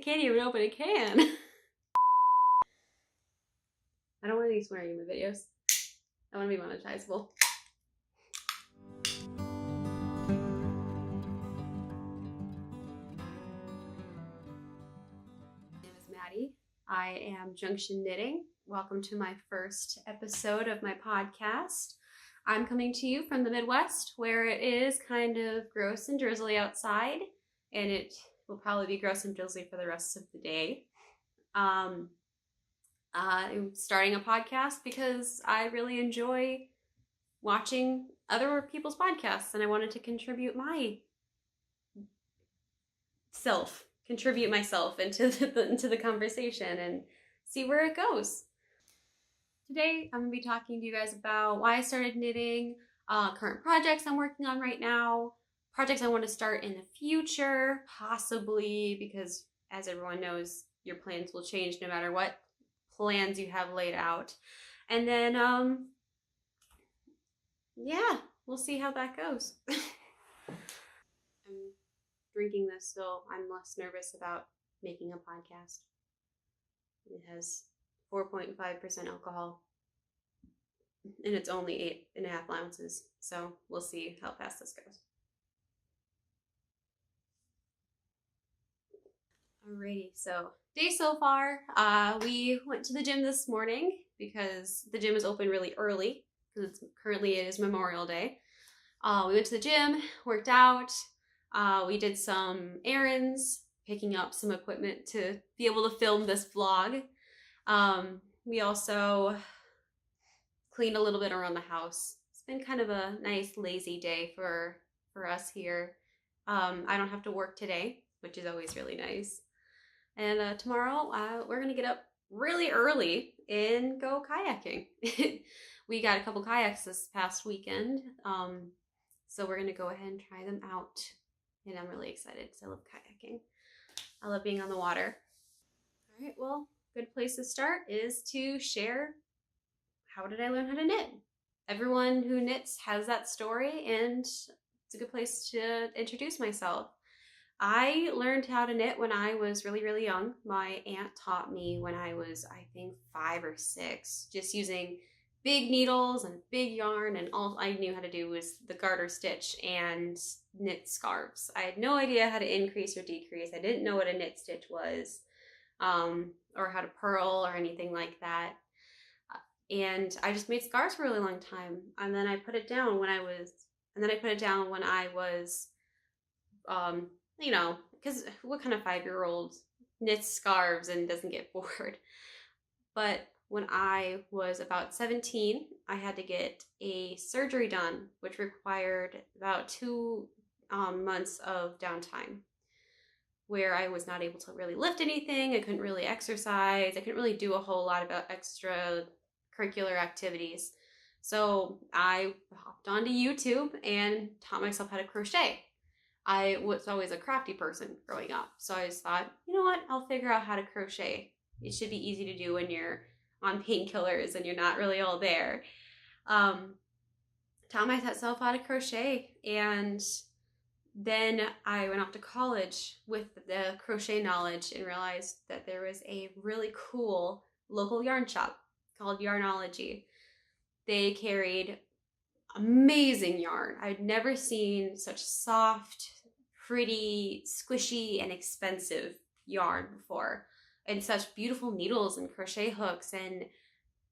can't even open a can. I don't want to be swearing in my videos. I want to be monetizable. My name is Maddie. I am Junction Knitting. Welcome to my first episode of my podcast. I'm coming to you from the Midwest, where it is kind of gross and drizzly outside, and it will probably be gross and drizzly for the rest of the day. I'm starting a podcast because I really enjoy watching other people's podcasts, and I wanted to contribute myself into the conversation and see where it goes. Today, I'm going to be talking to you guys about why I started knitting, current projects I'm working on right now, projects I want to start in the future, possibly, because as everyone knows, your plans will change no matter what plans you have laid out. And then, yeah, we'll see how that goes. I'm drinking this so I'm less nervous about making a podcast. It has 4.5% alcohol, and it's only 8.5 ounces, so we'll see how fast this goes. Alrighty, so day so far, we went to the gym this morning because the gym is open really early because currently it is Memorial Day. We went to the gym, worked out, we did some errands, picking up some equipment to be able to film this vlog. We also cleaned a little bit around the house. It's been kind of a nice lazy day for us here. I don't have to work today, which is always really nice. And tomorrow we're gonna get up really early and go kayaking. We got a couple kayaks this past weekend, so we're gonna go ahead and try them out. And I'm really excited because I love kayaking. I love being on the water. All right, well, good place to start is to share how did I learn how to knit. Everyone who knits has that story, and it's a good place to introduce myself. I learned how to knit when I was really, really young. My aunt taught me when I was, I think, 5 or 6, just using big needles and big yarn, and all I knew how to do was the garter stitch and knit scarves. I had no idea how to increase or decrease. I didn't know what a knit stitch was, or how to purl or anything like that. And I just made scarves for a really long time. And then I put it down when I was, you know, because what kind of 5-year-old knits scarves and doesn't get bored? But when I was about 17, I had to get a surgery done, which required about 2 months of downtime, where I was not able to really lift anything. I couldn't really exercise. I couldn't really do a whole lot of extracurricular activities. So I hopped onto YouTube and taught myself how to crochet. I was always a crafty person growing up, so I just thought, you know what, I'll figure out how to crochet. It should be easy to do when you're on painkillers and you're not really all there. Taught myself how to crochet, and then I went off to college with the crochet knowledge and realized that there was a really cool local yarn shop called Yarnology. They carried amazing yarn. I'd never seen such soft, pretty, squishy, and expensive yarn before, and such beautiful needles and crochet hooks, and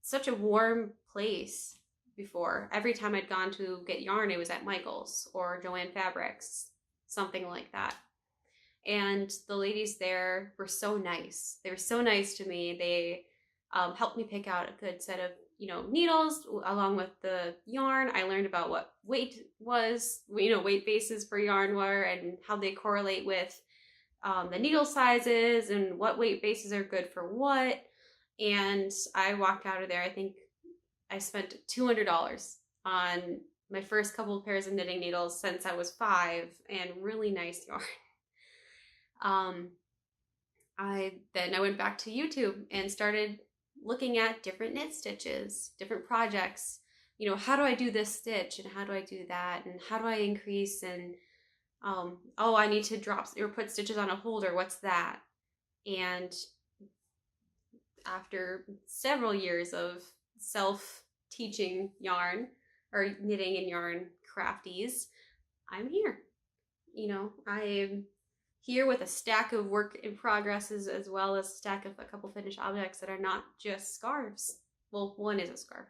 such a warm place before. Every time I'd gone to get yarn, it was at Michael's or Joann Fabrics, something like that. And the ladies there were so nice. They were so nice to me. They helped me pick out a good set of needles along with the yarn. I learned about what weight was, weight bases for yarn were, and how they correlate with the needle sizes and what weight bases are good for what. And I walked out of there, I think I spent $200 on my first couple of pairs of knitting needles since I was 5, and really nice yarn. I went back to YouTube and started looking at different knit stitches, different projects. How do I do this stitch and how do I do that, and how do I increase, and I need to drop or put stitches on a holder. What's that? And after several years of self-teaching yarn or knitting and yarn crafties, I'm here. You know, I am here with a stack of work in progresses as well as a stack of a couple finished objects that are not just scarves. Well, one is a scarf,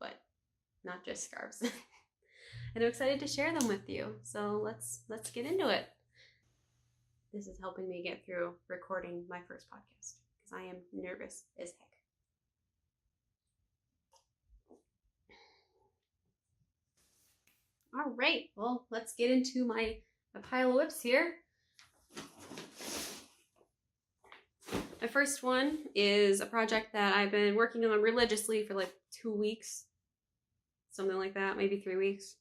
but not just scarves. And I'm excited to share them with you. So let's get into it. This is helping me get through recording my first podcast because I am nervous as heck. All right, well, let's get into my pile of whips here. My first one is a project that I've been working on religiously for like 2 weeks. Something like that, maybe 3 weeks.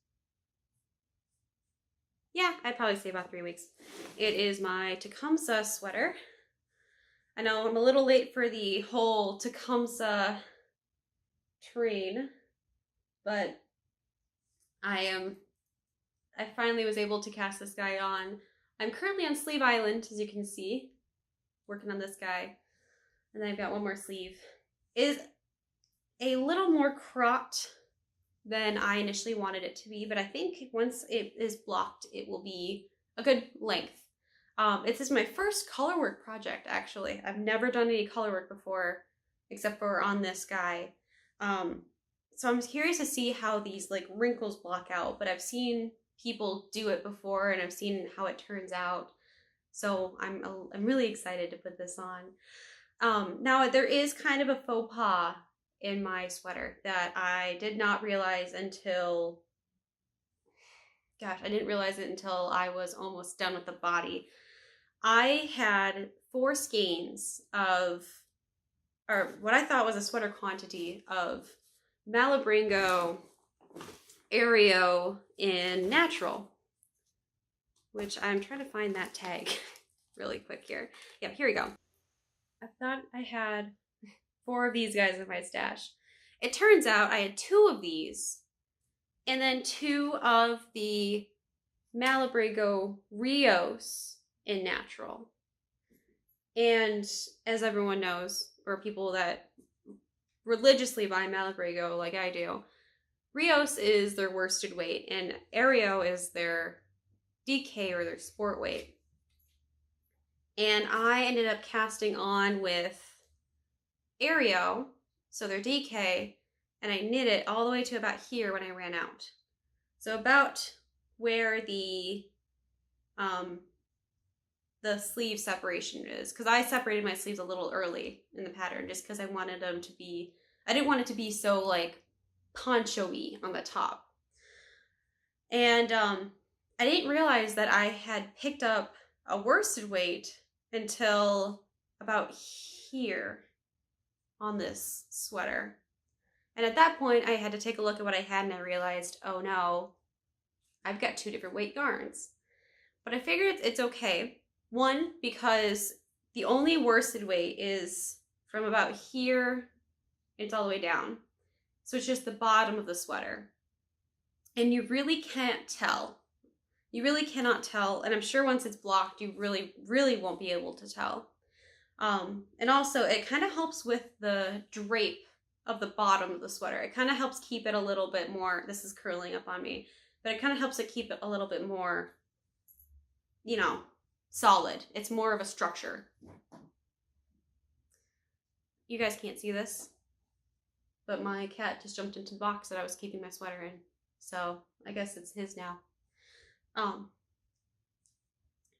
Yeah, I'd probably say about 3 weeks. It is my Tecumseh sweater. I know I'm a little late for the whole Tecumseh train, but I finally was able to cast this guy on. I'm currently on Sleeve Island, as you can see, working on this guy. And then I've got one more sleeve. It is a little more cropped than I initially wanted it to be, but I think once it is blocked, it will be a good length. This is my first colorwork project, actually. I've never done any colorwork before, except for on this guy. So I'm curious to see how these like wrinkles block out, but I've seen people do it before and I've seen how it turns out. So I'm really excited to put this on. Now there is kind of a faux pas in my sweater that I did not realize until, gosh, I didn't realize it until I was almost done with the body. I had 4 skeins of, or what I thought was a sweater quantity of Malabringo Aereo in natural, which I'm trying to find that tag really quick here. Yeah, here we go. I thought I had 4 of these guys in my stash. It turns out I had 2 of these and then 2 of the Malabrigo Rios in natural. And as everyone knows, or people that religiously buy Malabrigo like I do, Rios is their worsted weight and Aereo is their DK or their sport weight. And I ended up casting on with Aereo, so their DK, and I knit it all the way to about here when I ran out. So about where the sleeve separation is, because I separated my sleeves a little early in the pattern just because I wanted them to be, I didn't want it to be so like poncho-y on the top. And I didn't realize that I had picked up a worsted weight until about here on this sweater. And at that point, I had to take a look at what I had and I realized, oh no, I've got 2 different weight yarns. But I figured it's okay. One, because the only worsted weight is from about here, it's all the way down. So it's just the bottom of the sweater. And you really can't tell. You really cannot tell. And I'm sure once it's blocked, you really, really won't be able to tell. And also it kind of helps with the drape of the bottom of the sweater. It kind of helps keep it a little bit more, this is curling up on me, but it kind of helps it keep it a little bit more, you know, solid. It's more of a structure. You guys can't see this, but my cat just jumped into the box that I was keeping my sweater in. So I guess it's his now.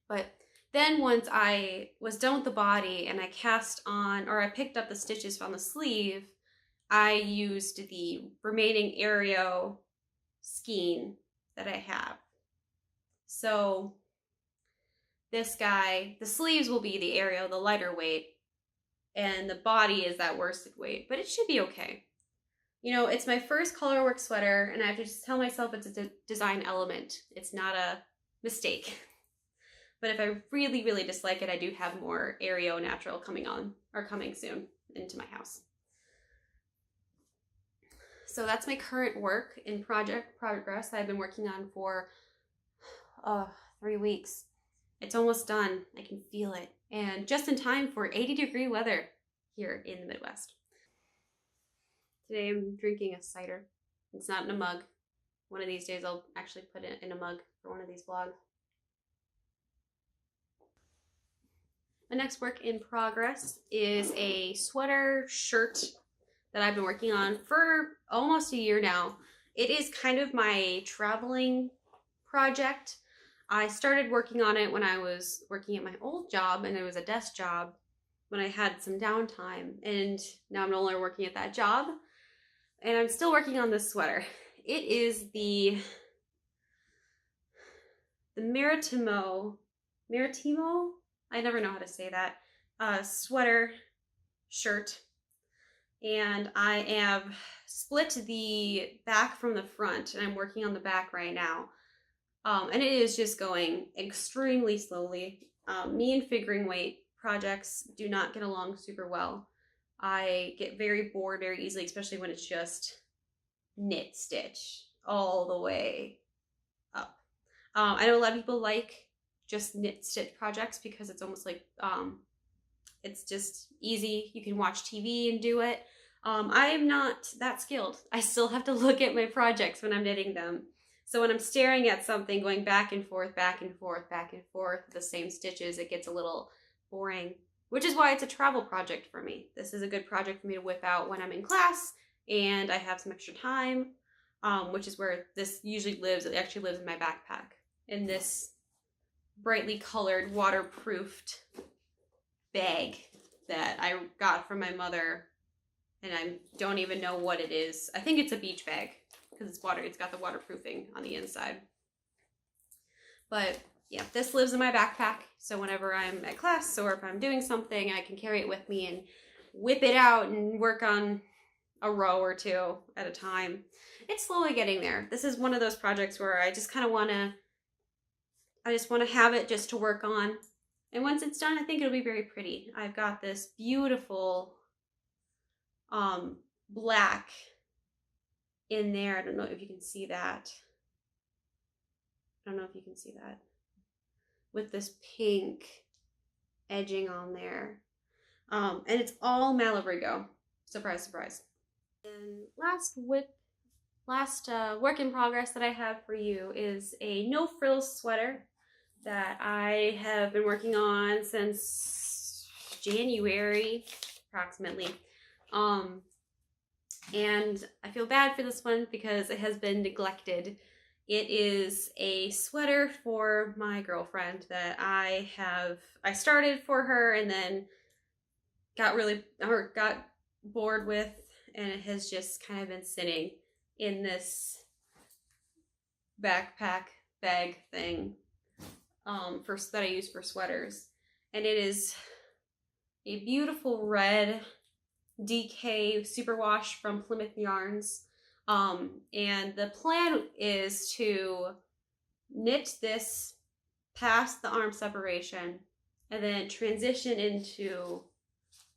But then once I was done with the body and I cast on, or I picked up the stitches from the sleeve, I used the remaining Aereo skein that I have. So this guy, the sleeves will be the Aereo, the lighter weight, and the body is that worsted weight, but it should be okay. You know, it's my first colorwork sweater, and I have to just tell myself it's a design element. It's not a mistake. But if I really, really dislike it, I do have more Aereo natural coming on, or coming soon into my house. So that's my current work in progress that I've been working on for 3 weeks. It's almost done. I can feel it. And just in time for 80-degree weather here in the Midwest. Today I'm drinking a cider. It's not in a mug. One of these days I'll actually put it in a mug for one of these vlogs. My next work in progress is a sweater shirt that I've been working on for almost a year now. It is kind of my traveling project. I started working on it when I was working at my old job, and it was a desk job when I had some downtime, and now I'm no longer working at that job, and I'm still working on this sweater. It is the Maritimo, I never know how to say that, sweater shirt. And I have split the back from the front, and I'm working on the back right now. And it is just going extremely slowly. Me and figuring weight projects do not get along super well. I get very bored very easily, especially when it's just knit stitch all the way up. I know a lot of people like just knit stitch projects because it's almost like it's just easy. You can watch TV and do it. I am not that skilled. I still have to look at my projects when I'm knitting them. So when I'm staring at something, going back and forth, back and forth, back and forth, the same stitches, it gets a little boring, which is why it's a travel project for me. This is a good project for me to whip out when I'm in class and I have some extra time, which is where this usually lives. It actually lives in my backpack, in this brightly colored, waterproofed bag that I got from my mother, and I don't even know what it is. I think it's a beach bag because it's got the waterproofing on the inside. But yeah, this lives in my backpack, so whenever I'm at class or if I'm doing something, I can carry it with me and whip it out and work on a row or two at a time. It's slowly getting there. This is one of those projects where I just kind of want to have it just to work on. And once it's done, I think it'll be very pretty. I've got this beautiful black in there. I don't know if you can see that. With this pink edging on there. And it's all Malabrigo. Surprise, surprise. And last work in progress that I have for you is a no frills sweater that I have been working on since January, approximately. And I feel bad for this one because it has been neglected. It is a sweater for my girlfriend that I started for her and then got bored with, and it has just kind of been sitting in this backpack bag thing that I use for sweaters. And it is a beautiful red DK superwash from Plymouth Yarns. And the plan is to knit this past the arm separation and then transition into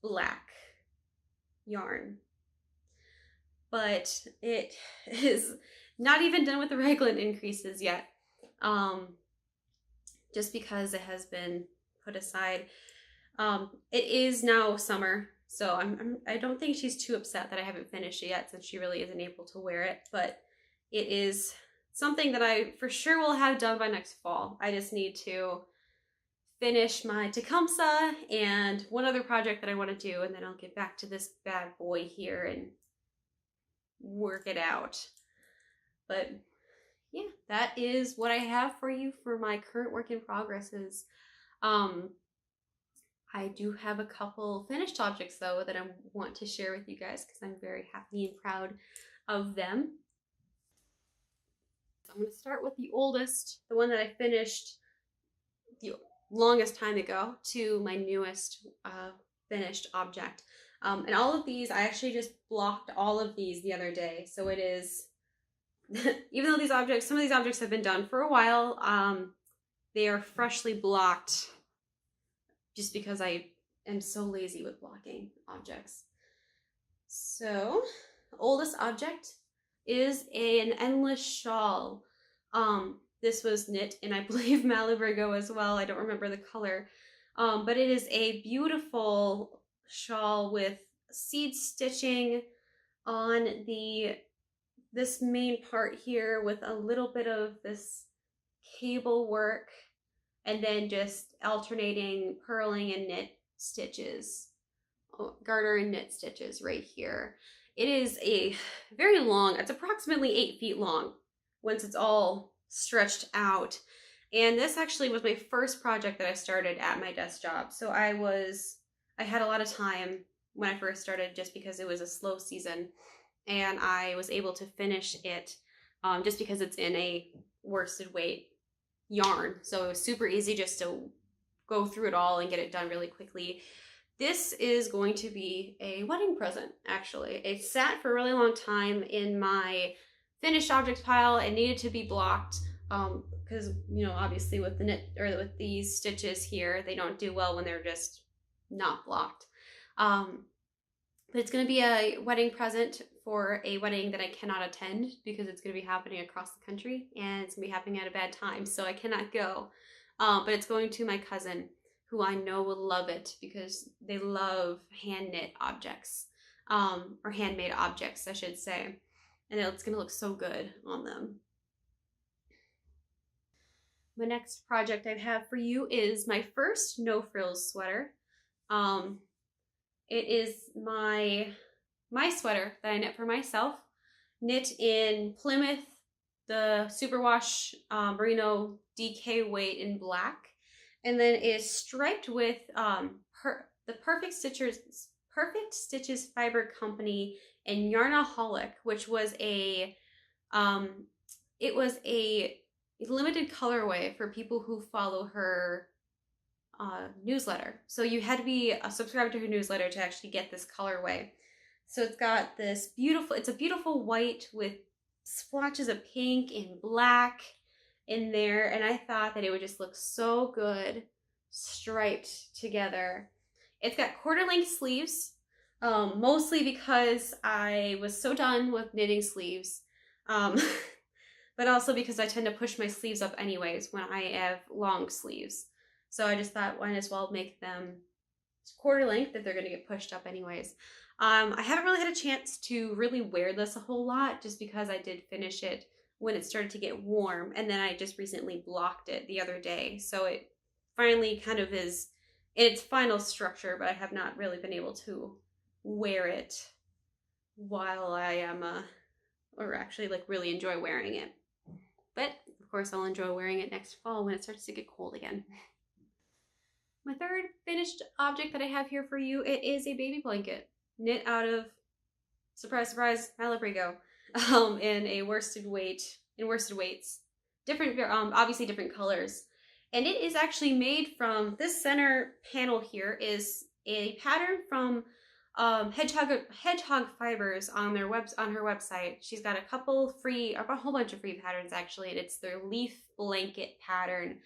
black yarn. But it is not even done with the raglan increases yet. Just because it has been put aside. It is now summer, so I don't think she's too upset that I haven't finished it yet, since she really isn't able to wear it, but it is something that I for sure will have done by next fall. I just need to finish my Tecumseh and one other project that I want to do, and then I'll get back to this bad boy here and work it out. But yeah, that is what I have for you for my current work in progresses. I do have a couple finished objects though that I want to share with you guys because I'm very happy and proud of them. So I'm going to start with the oldest, the one that I finished the longest time ago, to my newest finished object. And all of these, I actually just blocked all of these the other day. So it is, even though some of these objects have been done for a while, they are freshly blocked just because I am so lazy with blocking objects. So, the oldest object is an endless shawl. This was knit in, I believe, Malabrigo as well. I don't remember the color. But it is a beautiful shawl with seed stitching on this main part here with a little bit of this cable work, and then just alternating purling and knit stitches, garter and knit stitches right here. It is a very long, it's approximately 8 feet long once it's all stretched out. And this actually was my first project that I started at my desk job. So I had a lot of time when I first started just because it was a slow season, and I was able to finish it just because it's in a worsted weight yarn. So it was super easy just to go through it all and get it done really quickly. This is going to be a wedding present, actually. It sat for a really long time in my finished objects pile and needed to be blocked because, you know, obviously with the knit or with these stitches here, they don't do well when they're just not blocked. But it's going to be a wedding present for a wedding that I cannot attend because it's going to be happening across the country and it's going to be happening at a bad time, so I cannot go. But it's going to my cousin, who I know will love it because they love hand knit objects, or handmade objects, I should say. And it's going to look so good on them. The next project I have for you is my first no frills sweater. It is my sweater that I knit for myself, knit in Plymouth, the Superwash Merino DK weight in black, and then it is striped with the Perfect Stitches Fiber Company and Yarnaholic, which was it was a limited colorway for people who follow her newsletter. So you had to be a subscriber to her newsletter to actually get this colorway. So it's got this it's a beautiful white with splotches of pink and black in there, and I thought that it would just look so good striped together. It's got quarter length sleeves, mostly because I was so done with knitting sleeves, but also because I tend to push my sleeves up anyways when I have long sleeves. So I just thought, why as well make them quarter length if they're going to get pushed up anyways. I haven't really had a chance to really wear this a whole lot just because I did finish it when it started to get warm, and then I just recently blocked it the other day. So it finally kind of is in its final structure, but I have not really been able to wear it while I am, or actually like really enjoy wearing it. But of course I'll enjoy wearing it next fall when it starts to get cold again. My third finished object that I have here for you, it is a baby blanket knit out of, surprise, surprise, Malabrigo, in worsted weights, different, obviously different colors. And it is actually made from, this center panel here is a pattern from Hedgehog Fibers on her website. She's got a whole bunch of free patterns actually, and it's their leaf blanket pattern.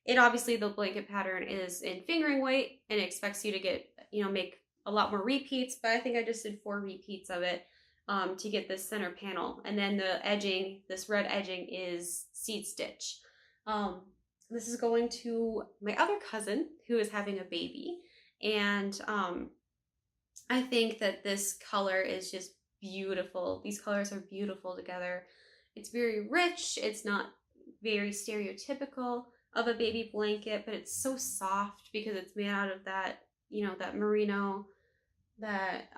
It obviously, the blanket pattern is in fingering weight and it expects you to get, make a lot more repeats, but I think I just did 4 repeats of it to get this center panel. And then the edging, this red edging, is seed stitch. This is going to my other cousin who is having a baby, and I think that this color is just beautiful. These colors are beautiful together. It's very rich. It's not very stereotypical of a baby blanket, but it's so soft because it's made out of that, that merino that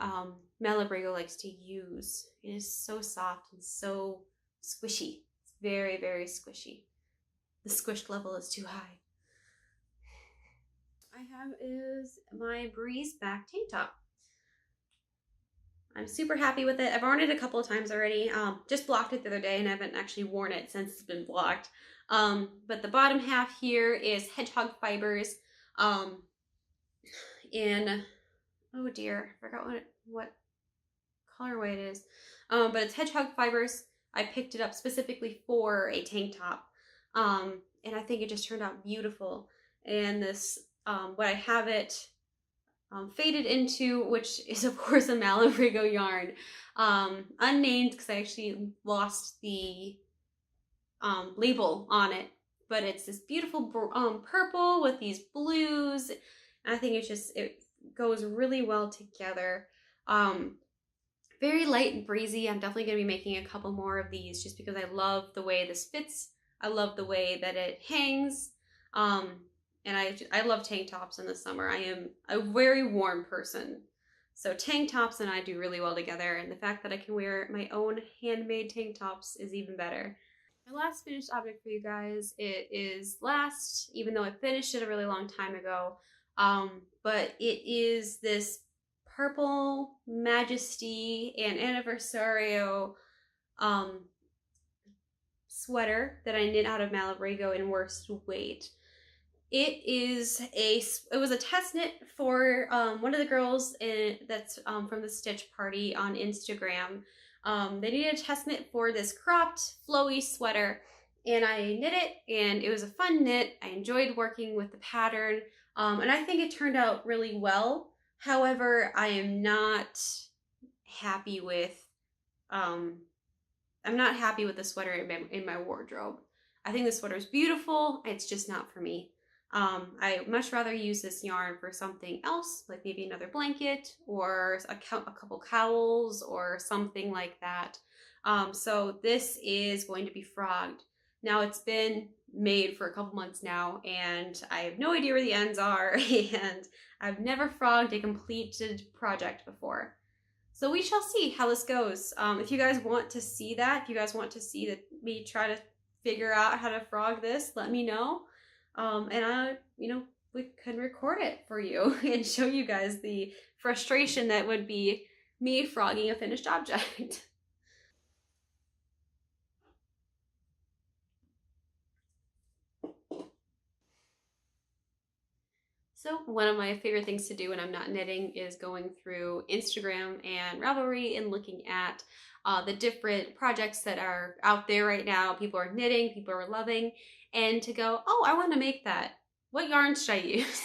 Malabrigo likes to use. It is so soft and so squishy. It's very, very squishy. The squished level is too high. I have is my Breeze back tank top. I'm super happy with it. I've worn it a couple of times already. Just blocked it the other day and I haven't actually worn it since it's been blocked. But the bottom half here is Hedgehog Fibers in, oh dear, I forgot what colorway it is. But it's Hedgehog Fibers. I picked it up specifically for a tank top. And I think it just turned out beautiful. And this, what I have it faded into, which is of course a Malabrigo yarn, unnamed because I actually lost the label on it, but it's this beautiful purple with these blues. And I think it goes really well together. Very light and breezy. I'm definitely going to be making a couple more of these just because I love the way this fits. I love the way that it hangs. And I love tank tops in the summer. I am a very warm person. So tank tops and I do really well together. And the fact that I can wear my own handmade tank tops is even better. My last finished object for you guys, it is last, even though I finished it a really long time ago. But it is this Purple Majesty and Anniversario sweater that I knit out of Malabrigo in worst weight. It was a test knit for one of the girls that's from the Stitch Party on Instagram. They needed a test knit for this cropped, flowy sweater, and I knit it, and it was a fun knit. I enjoyed working with the pattern, and I think it turned out really well. However, I am not happy with, I'm not happy with the sweater in my wardrobe. I think the sweater is beautiful. It's just not for me. I much rather use this yarn for something else, like maybe another blanket or a couple cowls or something like that. So this is going to be frogged. Now it's been made for a couple months now and I have no idea where the ends are and I've never frogged a completed project before. So we shall see how this goes. If you guys want to see that, if you guys want to see me try to figure out how to frog this, let me know. And we can record it for you and show you guys the frustration that would be me frogging a finished object. So one of my favorite things to do when I'm not knitting is going through Instagram and Ravelry and looking at the different projects that are out there right now. People are knitting, people are loving, and to go, oh, I want to make that. What yarn should I use?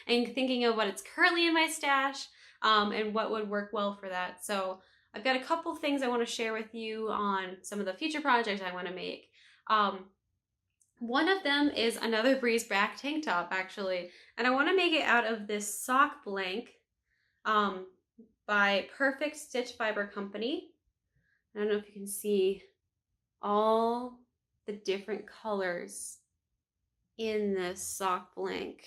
And thinking of what it's currently in my stash and what would work well for that. So I've got a couple things I want to share with you on some of the future projects I want to make. One of them is another Breeze Back tank top, actually, and I want to make it out of this sock blank by Perfect Stitch Fiber Company. I don't know if you can see all the different colors in this sock blank,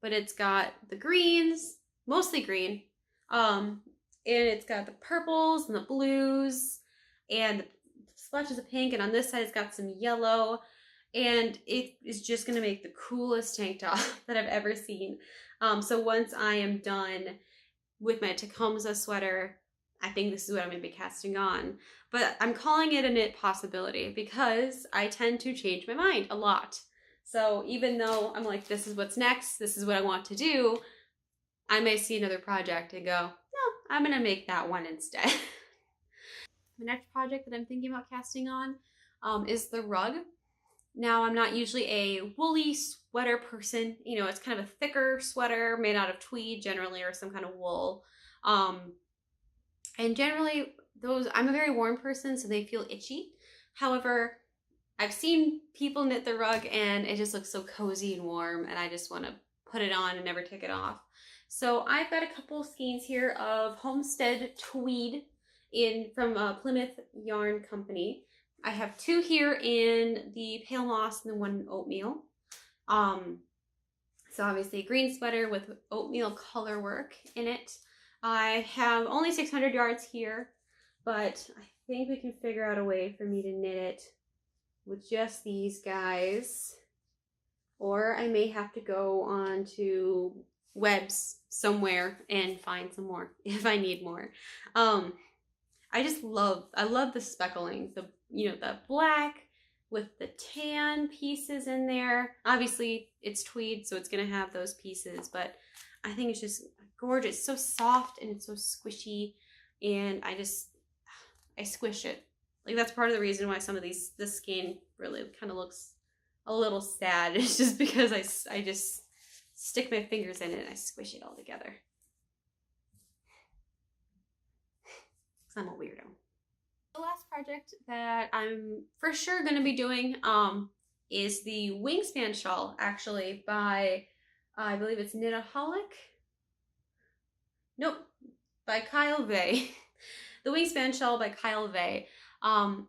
but it's got the greens, mostly green, and it's got the purples and the blues and splotches of pink, and on this side it's got some yellow. And it is just going to make the coolest tank top that I've ever seen. So once I am done with my Tecumseh sweater, I think this is what I'm going to be casting on. But I'm calling it a knit possibility because I tend to change my mind a lot. So even though I'm like, this is what's next, this is what I want to do, I may see another project and go, no, I'm going to make that one instead. The next project that I'm thinking about casting on is the rug. Now, I'm not usually a woolly sweater person. You know, it's kind of a thicker sweater made out of tweed generally or some kind of wool. And generally, I'm a very warm person, so they feel itchy. However, I've seen people knit the rug and it just looks so cozy and warm and I just want to put it on and never take it off. So I've got a couple skeins here of Homestead Tweed from Plymouth Yarn Company. I have two here in the Pale Moss and the one in Oatmeal. So obviously a green sweater with oatmeal color work in it. I have only 600 yards here, but I think we can figure out a way for me to knit it with just these guys. Or I may have to go on to webs somewhere and find some more if I need more. I love the speckling, the black with the tan pieces in there. Obviously it's tweed, so it's gonna have those pieces, but I think it's just gorgeous. It's so soft and it's so squishy, and I squish it. Like that's part of the reason why some of this skein really kind of looks a little sad. It's just because I just stick my fingers in it and I squish it all together. I'm a weirdo. The last project that I'm for sure going to be doing is the Wingspan shawl, actually, by, I believe it's Knitaholic? Nope, by Kyle Vey. The Wingspan shawl by Kyle Vey.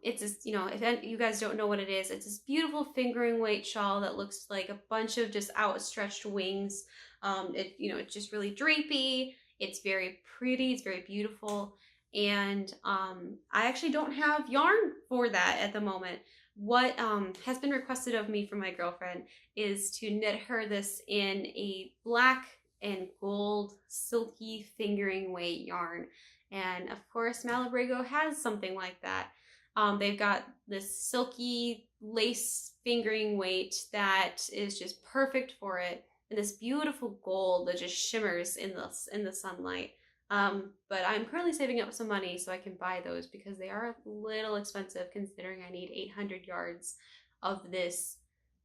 It's this, you know, if you guys don't know what it is, it's this beautiful fingering weight shawl that looks like a bunch of just outstretched wings. It's just really drapey. It's very pretty. It's very beautiful. And I actually don't have yarn for that at the moment. What has been requested of me from my girlfriend is to knit her this in a black and gold silky fingering weight yarn. And of course, Malabrigo has something like that. They've got this silky lace fingering weight that is just perfect for it, and this beautiful gold that just shimmers in the sunlight. But I'm currently saving up some money so I can buy those because they are a little expensive considering I need 800 yards of this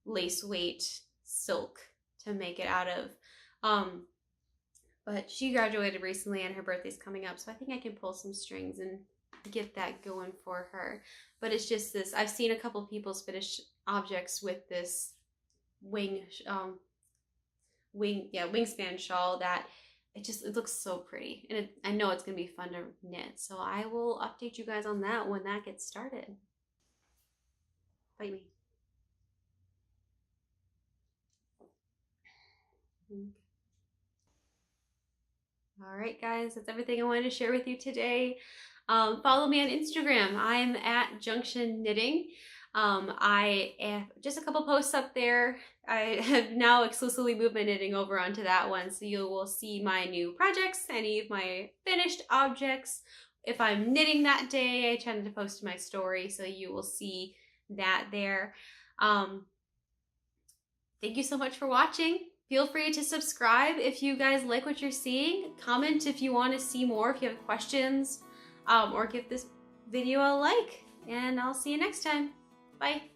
lace weight silk to make it out of. But she graduated recently and her birthday's coming up, so I think I can pull some strings and get that going for her. But it's just this, I've seen a couple people's finished objects with this wingspan shawl that it looks so pretty. And I know it's gonna be fun to knit. So I will update you guys on that when that gets started. Bite me. All right, guys, that's everything I wanted to share with you today. Follow me on Instagram. I'm at Junction Knitting. I have just a couple posts up there. I have now exclusively moved my knitting over onto that one, so you will see my new projects, any of my finished objects. If I'm knitting that day, I tend to post my story, so you will see that there. Thank you so much for watching. Feel free to subscribe if you guys like what you're seeing. Comment if you want to see more, if you have questions, or give this video a like. And I'll see you next time. Bye.